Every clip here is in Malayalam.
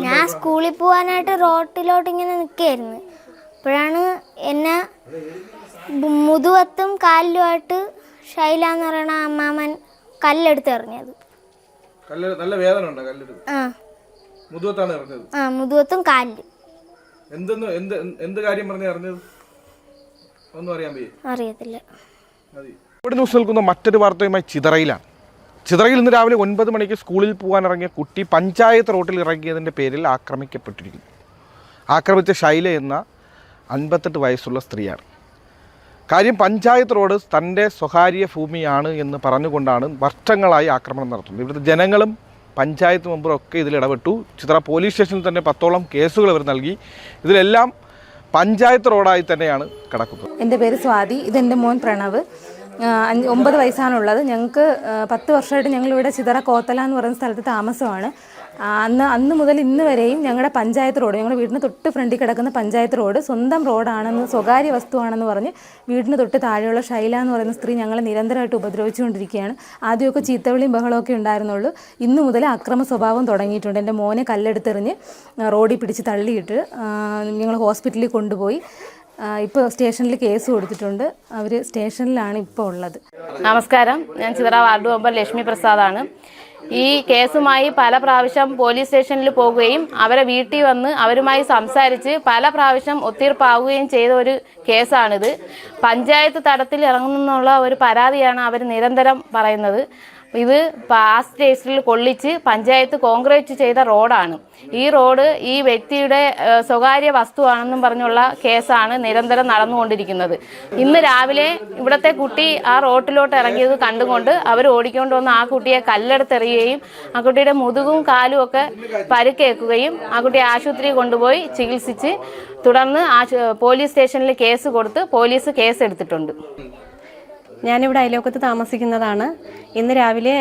ഞാൻ സ്കൂളിൽ പോകാനായിട്ട് റോട്ടിലോട്ട് ഇങ്ങനെ നിൽക്കുകയായിരുന്നു. അപ്പോഴാണ് എന്നെ മുതുവത്തും കാലിലുമായിട്ട് ഷൈല എന്ന് പറയുന്ന അമ്മാമൻ കല്ലെടുത്ത് എറിഞ്ഞത്. മുതുവത്തും കാലിലും. അറിയത്തില്ല. ഇവിടെ ന്യൂസ് നിൽക്കുന്ന മറ്റൊരു വാർത്തയുമായി ചിതറയിലാണ്. ചിതറയിൽ ഇന്ന് രാവിലെ 9 മണിക്ക് സ്കൂളിൽ പോകാനിറങ്ങിയ കുട്ടി പഞ്ചായത്ത് റോഡിൽ ഇറങ്ങിയതിൻ്റെ പേരിൽ ആക്രമിക്കപ്പെട്ടിരിക്കുന്നു. ആക്രമിച്ച ഷൈല എന്ന 58 വയസ്സുള്ള സ്ത്രീയാണ്. കാര്യം പഞ്ചായത്ത് റോഡ് തൻ്റെ സ്വകാര്യ ഭൂമിയാണ് എന്ന് പറഞ്ഞുകൊണ്ടാണ് വർഷങ്ങളായി ആക്രമണം നടത്തുന്നത്. ഇവിടുത്തെ ജനങ്ങളും പഞ്ചായത്ത് മെമ്പറും ഒക്കെ ഇതിൽ ഇടപെട്ടു. ചിത്ര പോലീസ് സ്റ്റേഷനിൽ തന്നെ 10ഓളം കേസുകൾ അവർ നൽകി. ഇതിലെല്ലാം പഞ്ചായത്ത് റോഡായി തന്നെയാണ് കിടക്കുന്നത്. എൻ്റെ പേര് സ്വാതി, ഇതെൻ്റെ മോൻ പ്രണവ്. 9 വയസ്സാണുള്ളത്. ഞങ്ങൾക്ക് 10 വർഷമായിട്ട് ഞങ്ങളിവിടെ ചിതറ കോത്തല എന്ന് പറയുന്ന സ്ഥലത്ത് താമസമാണ്. അന്ന് മുതൽ ഇന്ന് വരെയും ഞങ്ങളുടെ പഞ്ചായത്ത് റോഡ്, ഞങ്ങളുടെ വീടിന് തൊട്ട് ഫ്രണ്ടിൽ കിടക്കുന്ന പഞ്ചായത്ത് റോഡ് സ്വന്തം റോഡാണെന്ന്, സ്വകാര്യ വസ്തുവാണെന്ന് പറഞ്ഞ് വീടിന് തൊട്ട് താഴെയുള്ള ഷൈല എന്ന് പറയുന്ന സ്ത്രീ ഞങ്ങളെ നിരന്തരമായിട്ട് ഉപദ്രവിച്ചുകൊണ്ടിരിക്കുകയാണ്. ആദ്യമൊക്കെ ചീത്തവിളിയും ബഹളമൊക്കെ ഉണ്ടായിരുന്നുള്ളൂ. ഇന്ന് മുതൽ അക്രമ സ്വഭാവം തുടങ്ങിയിട്ടുണ്ട്. എൻ്റെ മോനെ കല്ലെടുത്തെറിഞ്ഞ് റോഡിൽ പിടിച്ച് തള്ളിയിട്ട് ഞങ്ങൾ ഹോസ്പിറ്റലിൽ കൊണ്ടുപോയി. ഇപ്പോൾ സ്റ്റേഷനിൽ കേസ് കൊടുത്തിട്ടുണ്ട്. അവർ സ്റ്റേഷനിലാണ് ഇപ്പോൾ ഉള്ളത്. നമസ്കാരം, ഞാൻ ചിതറ വാർഡ് മെമ്പർ ലക്ഷ്മി പ്രസാദാണ്. ഈ കേസുമായി പല പ്രാവശ്യം പോലീസ് സ്റ്റേഷനിൽ പോവുകയും അവരെ വീട്ടിൽ വന്ന് അവരുമായി സംസാരിച്ച് പല പ്രാവശ്യം ഒത്തീർപ്പാവുകയും ചെയ്ത ഒരു കേസാണിത്. പഞ്ചായത്ത് തലത്തിൽ ഇറങ്ങുന്നുള്ള ഒരു പരാതിയാണ് അവർ നിരന്തരം പറയുന്നത്. ഇത് പാസ്റ്റ് സ്റ്റേഷനിൽ കൊള്ളിച്ച് പഞ്ചായത്ത് കോൺക്രീറ്റ് ചെയ്ത റോഡാണ്. ഈ റോഡ് ഈ വ്യക്തിയുടെ സ്വകാര്യ വസ്തുവാണെന്നും പറഞ്ഞുള്ള കേസാണ് നിരന്തരം നടന്നുകൊണ്ടിരിക്കുന്നത്. ഇന്ന് രാവിലെ ഇവിടുത്തെ കുട്ടി ആ റോട്ടിലോട്ട് ഇറങ്ങിയത് കണ്ടുകൊണ്ട് അവർ ഓടിക്കൊണ്ട് വന്ന് ആ കുട്ടിയെ കല്ലെടുത്തെറിയുകയും ആ കുട്ടിയുടെ മുതുകും കാലും ഒക്കെ പരുക്കേൽക്കുകയും ആ കുട്ടിയെ ആശുപത്രിയിൽ കൊണ്ടുപോയി ചികിത്സിച്ച് തുടർന്ന് പോലീസ് സ്റ്റേഷനിൽ കേസ് കൊടുത്ത് പോലീസ് കേസ് എടുത്തിട്ടുണ്ട്. ഞാനിവിടെ അയലോക്കത്ത് താമസിക്കുന്നതാണ്. ഇന്ന് രാവിലെ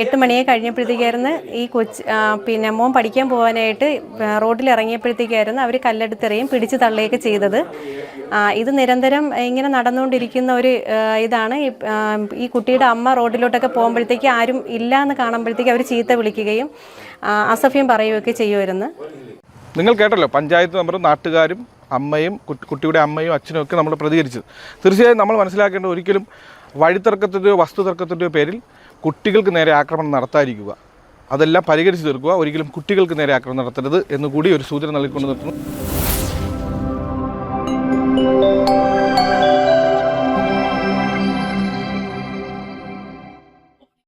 8 മണിയെ കഴിഞ്ഞപ്പോഴത്തേക്കായിരുന്നു ഈ മോൻ പഠിക്കാൻ പോകാനായിട്ട് റോഡിൽ ഇറങ്ങിയപ്പോഴത്തേക്കായിരുന്നു അവർ കല്ലെടുത്തെറിയും പിടിച്ച് തള്ളുകയൊക്കെ ചെയ്തത്. ഇത് നിരന്തരം ഇങ്ങനെ നടന്നുകൊണ്ടിരിക്കുന്ന ഒരു ഇതാണ്. ഈ കുട്ടിയുടെ അമ്മ റോഡിലോട്ടൊക്കെ പോകുമ്പോഴത്തേക്ക് ആരും ഇല്ല എന്ന് കാണുമ്പോഴത്തേക്ക് അവർ ചീത്ത വിളിക്കുകയും അസഭ്യം പറയുകയൊക്കെ ചെയ്യുമായിരുന്നു. നിങ്ങൾ കേട്ടല്ലോ, പഞ്ചായത്ത് മെമ്പറും നാട്ടുകാരും അമ്മയും കുട്ടിയുടെ അമ്മയും അച്ഛനും ഒക്കെ നമ്മൾ പ്രതികരിച്ചത്. തീർച്ചയായും നമ്മൾ മനസ്സിലാക്കേണ്ട, ഒരിക്കലും വഴിത്തർക്കത്തിൻ്റെയോ വസ്തുതർക്കത്തിൻ്റെയോ പേരിൽ കുട്ടികൾക്ക് നേരെ ആക്രമണം നടത്താതിരിക്കുക. അതെല്ലാം പരിഹരിച്ച് തീർക്കുക. ഒരിക്കലും കുട്ടികൾക്ക് നേരെ ആക്രമണം നടത്തരുത് എന്നുകൂടി ഒരു സൂചന നൽകിക്കൊണ്ട് നിർത്തുന്നു.